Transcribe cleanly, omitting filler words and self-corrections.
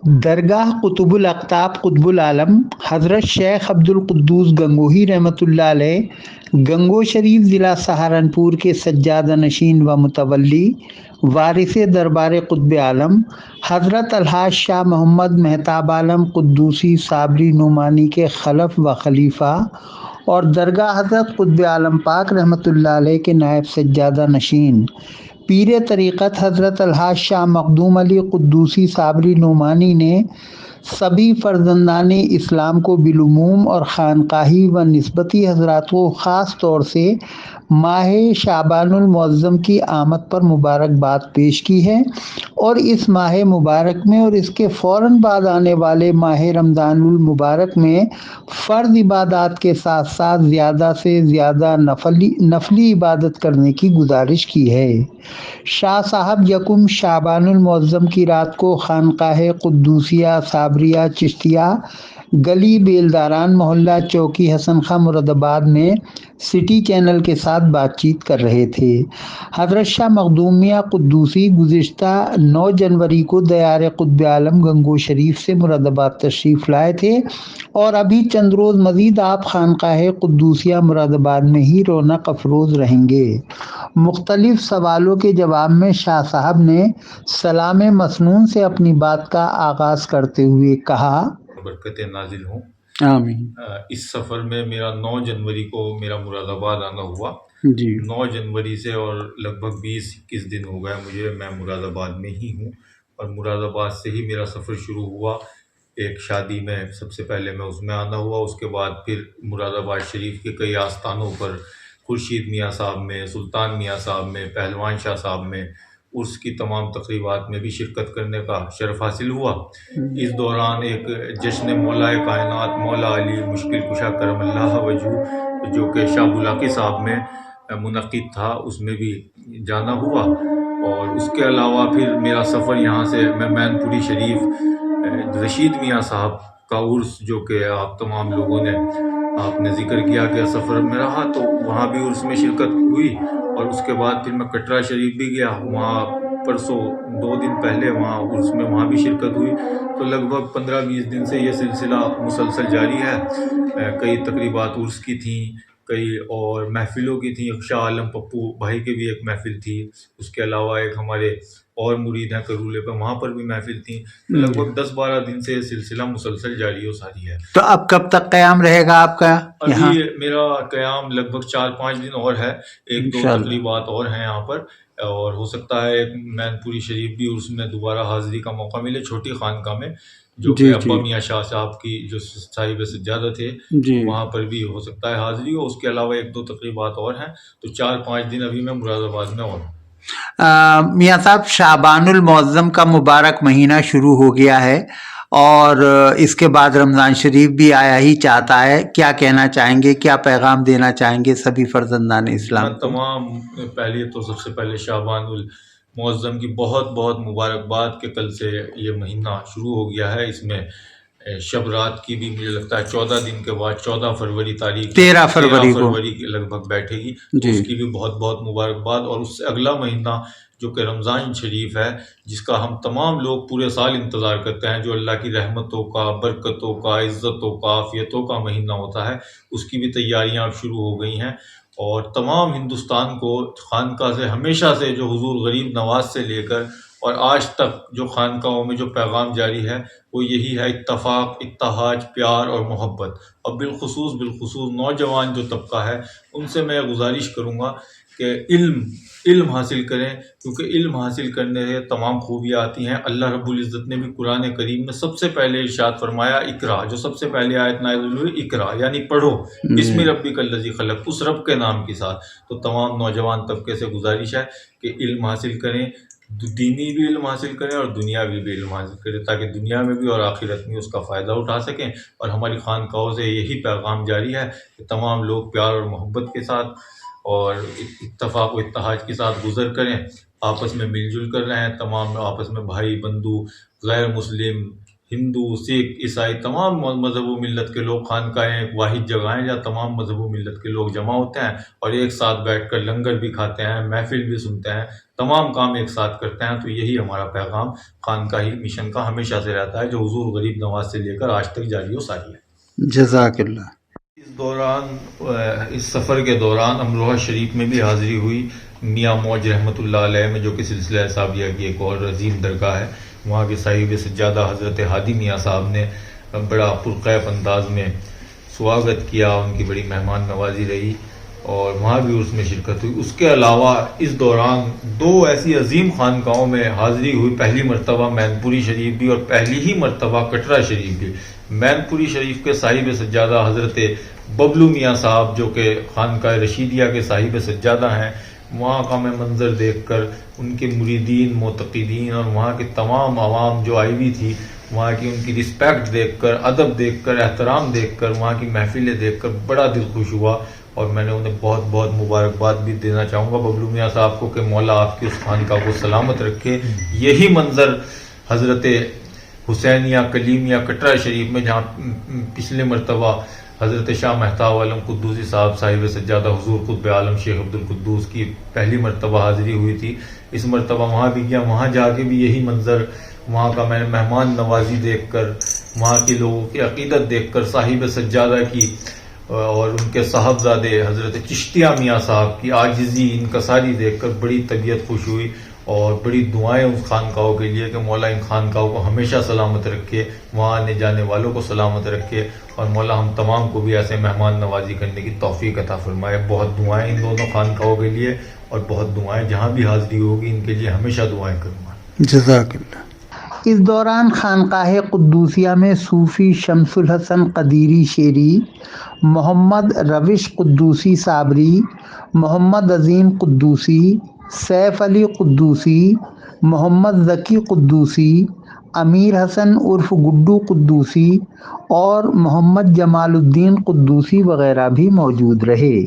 درگاہ قطب الاقطاب قطب العالم حضرت شیخ عبد القدوس گنگوہی رحمۃ اللہ علیہ گنگو شریف ضلع سہارنپور کے سجادہ نشین و متولی وارث دربار قطب عالم حضرت الحاج شاہ محمد مہتاب عالم قدوسی صابری نعمانی کے خلف و خلیفہ اور درگاہ حضرت قطب عالم پاک رحمۃ اللہ علیہ کے نائب سجادہ نشین پیر طریقت حضرت الحاج شاہ مخدوم علی قدوسی صابری نعمانی نے سبھی فرزندان اسلام کو بالعموم اور خانقاہی و نسبتی حضرات کو خاص طور سے ماہ شعبان المعظم کی آمد پر مبارکباد پیش کی ہے اور اس ماہ مبارک میں اور اس کے فوراً بعد آنے والے ماہ رمضان المبارک میں فرض عبادات کے ساتھ ساتھ زیادہ سے زیادہ نفلی عبادت کرنے کی گزارش کی ہے۔ شاہ صاحب یکم شعبان المعظم کی رات کو خانقاہ قدوسیہ صابریہ چشتیہ گلی بیلداران محلہ چوکی حسن خاں مراد آباد میں سٹی چینل کے ساتھ بات چیت کر رہے تھے۔ حضرت شاہ مخدومیہ قدوسی گزشتہ 9 جنوری کو دیار قطب عالم گنگو شریف سے مراد آباد تشریف لائے تھے اور ابھی چند روز مزید آپ خانقاہ قدوسیہ مراد آباد میں ہی رونق افروز رہیں گے۔ مختلف سوالوں کے جواب میں شاہ صاحب نے سلام مسنون سے اپنی بات کا آغاز کرتے ہوئے کہا، برکتیں نازل ہوں۔ آمین۔ اس سفر میں میرا 9 جنوری کو میرا مراد آباد آنا ہوا۔ جی 9 جنوری سے اور لگ بھگ 20-21 دن ہو گئے مجھے، میں مراد آباد میں ہی ہوں اور مراد آباد سے ہی میرا سفر شروع ہوا۔ ایک شادی میں سب سے پہلے میں اس میں آنا ہوا، اس کے بعد پھر مراد آباد شریف کے کئی آستانوں پر خورشید میاں صاحب میں، سلطان میاں صاحب میں، پہلوان شاہ صاحب میں عرس کی تمام تقریبات میں بھی شرکت کرنے کا شرف حاصل ہوا۔ اس دوران ایک جشن مولا کائنات مولا علی مشکل کشا کرم اللہ وجہ جو کہ شاہ بلاکی صاحب میں منعقد تھا، اس میں بھی جانا ہوا۔ اور اس کے علاوہ پھر میرا سفر یہاں سے میں مین پوری شریف رشید میاں صاحب کا عرس جو کہ آپ تمام لوگوں نے آپ نے ذکر کیا کہ سفر میں رہا، تو وہاں بھی عرس میں شرکت ہوئی۔ اور اس کے بعد پھر میں کٹرا شریف بھی گیا، وہاں پرسوں 2 دن پہلے وہاں عرس میں وہاں بھی شرکت ہوئی۔ تو لگ بھگ 15-20 دن سے یہ سلسلہ مسلسل جاری ہے۔ کئی تقریبات عرس کی تھیں، کئی اور محفلوں کی تھیں۔ شاہ عالم پپو بھائی کی بھی ایک محفل تھی، اس کے علاوہ ایک ہمارے اور مرید ہیں کرولے پہ، وہاں پر بھی محفل تھیں۔ تو لگ بھگ 10-12 دن سے یہ سلسلہ مسلسل جاری و ساری ہے۔ تو اب کب تک قیام رہے گا آپ کا یہاں؟ ابھی میرا قیام لگ بھگ 4-5 دن اور ہے، 1-2 تقریبات اور ہیں یہاں پر، اور ہو سکتا ہے مین پوری شریف بھی اس میں دوبارہ حاضری کا موقع ملے، چھوٹی خانقاہ میں جو کہ ابا میاں شاہ صاحب کی جو صاحب سجادہ تھے وہاں پر بھی ہو سکتا ہے حاضری ہو۔ اس کے علاوہ 1-2 تقریبات اور ہیں، تو 4-5 دن ابھی میں مراد آباد میں اور ہوں۔ میاں صاحب، شعبان المعظم کا مبارک مہینہ شروع ہو گیا ہے اور اس کے بعد رمضان شریف بھی آیا ہی چاہتا ہے، کیا کہنا چاہیں گے، کیا پیغام دینا چاہیں گے سبھی فرزندان اسلام؟ میں تمام پہلے تو سب سے پہلے شعبان المعظم کی بہت بہت مبارکباد کہ کل سے یہ مہینہ شروع ہو گیا ہے۔ اس میں شب رات کی بھی مجھے لگتا ہے 14 دن کے بعد 14 فروری تاریخ 13 فروری کی لگ بھگ بیٹھے گی، جی۔ اس کی بھی بہت بہت مبارکباد۔ اور اس سے اگلا مہینہ جو کہ رمضان شریف ہے، جس کا ہم تمام لوگ پورے سال انتظار کرتے ہیں، جو اللہ کی رحمتوں کا، برکتوں کا، عزتوں کا، عافیتوں کا مہینہ ہوتا ہے، اس کی بھی تیاریاں اب شروع ہو گئی ہیں۔ اور تمام ہندوستان کو خانقاہ سے ہمیشہ سے جو حضور غریب نواز سے لے کر اور آج تک جو خانقاہوں میں جو پیغام جاری ہے وہ یہی ہے: اتفاق، اتحاد، پیار اور محبت۔ اور بالخصوص نوجوان جو طبقہ ہے ان سے میں گزارش کروں گا کہ علم حاصل کریں، کیونکہ علم حاصل کرنے سے تمام خوبیاں آتی ہیں۔ اللہ رب العزت نے بھی قرآن کریم میں سب سے پہلے ارشاد فرمایا اقرا، جو سب سے پہلے آیت نازل ہوئی اقرا یعنی پڑھو، بسم ربک الذی خلق، اس رب کے نام کے ساتھ۔ تو تمام نوجوان طبقے سے گزارش ہے کہ علم حاصل کریں، دینی بھی علم حاصل کریں اور دنیاوی بھی علم حاصل کریں، تاکہ دنیا میں بھی اور آخرت میں اس کا فائدہ اٹھا سکیں۔ اور ہماری خانقاہوں سے یہی پیغام جاری ہے کہ تمام لوگ پیار اور محبت کے ساتھ اور اتفاق و اتحاد کے ساتھ گزر کریں، آپس میں مل جل کر رہیں، تمام آپس میں بھائی بندو، غیر مسلم، ہندو سکھ عیسائی تمام مذہب و ملت کے لوگ، خانقاہیں ایک واحد جگہ ہیں جہاں تمام مذہب و ملت کے لوگ جمع ہوتے ہیں اور ایک ساتھ بیٹھ کر لنگر بھی کھاتے ہیں، محفل بھی سنتے ہیں، تمام کام ایک ساتھ کرتے ہیں۔ تو یہی ہمارا پیغام خانقاہی مشن کا ہمیشہ سے رہتا ہے، جو حضور غریب نواز سے لے کر آج تک جاری و ساری ہے۔ جزاک اللہ۔ اس دوران اس سفر کے دوران امروہہ شریف میں بھی حاضری ہوئی، میاں موج رحمۃ اللہ علیہ میں، جو کہ سلسلہ صابیہ کی ایک اور عظیم درگاہ ہے۔ وہاں کے صاحب سجادہ حضرت ہادی میاں صاحب نے بڑا پرکیف انداز میں سواگت کیا، ان کی بڑی مہمان نوازی رہی اور وہاں بھی اس میں شرکت ہوئی۔ اس کے علاوہ اس دوران دو ایسی عظیم خانقاہوں میں حاضری ہوئی، پہلی مرتبہ مین پوری شریف بھی اور پہلی ہی مرتبہ کٹرا شریف بھی۔ مین پوری شریف کے صاحب سجادہ حضرت ببلو میاں صاحب، جو کہ خانقاہ رشیدیہ کے صاحب سجادہ ہیں، وہاں کا میں منظر دیکھ کر ان کے مریدین، معتقدین اور وہاں کے تمام عوام جو آئی ہوئی تھی، وہاں کی ان کی رسپیکٹ دیکھ کر، ادب دیکھ کر، احترام دیکھ کر، وہاں کی محفلیں دیکھ کر بڑا دل خوش ہوا اور میں نے انہیں بہت بہت مبارکباد بھی دینا چاہوں گا ببلو میاں صاحب کو کہ مولا آپ کی اس خانقاہ کو سلامت رکھے۔ یہی منظر حضرت حسینیہ کلیمیہ کٹرا شریف میں، جہاں پچھلے مرتبہ حضرت شاہ مہتاب عالم قدوسی صاحب صاحب سجادہ حضور قطب عالم شیخ عبد القدوس کی پہلی مرتبہ حاضری ہوئی تھی، اس مرتبہ وہاں بھی گیا، وہاں جا کے بھی یہی منظر، وہاں کا میں نے مہمان نوازی دیکھ کر، وہاں کے لوگوں کی عقیدت دیکھ کر، صاحب سجادہ کی اور ان کے صاحبزادے حضرت چشتیہ میاں صاحب کی عاجزی، انکساری دیکھ کر بڑی طبیعت خوش ہوئی اور بڑی دعائیں اس خانقاہوں کے لیے کہ مولا ان خانقاہوں کو ہمیشہ سلامت رکھے، وہاں آنے جانے والوں کو سلامت رکھے اور مولا ہم تمام کو بھی ایسے مہمان نوازی کرنے کی توفیق عطا فرمائے۔ بہت دعائیں ان دونوں خانقاہوں کے لیے اور بہت دعائیں جہاں بھی حاضری ہوگی ان کے لیے ہمیشہ دعائیں کروں گا۔ جزاک اللہ۔ اس دوران خانقاہ قدوسیہ میں صوفی شمس الحسن قدیری شیری، محمد روش قدوسی صابری، محمد عظیم قدوسی، سیف علی قدوسی، محمد ذکی قدوسی، امیر حسن عرف گڈو قدوسی اور محمد جمال الدین قدوسی وغیرہ بھی موجود رہے۔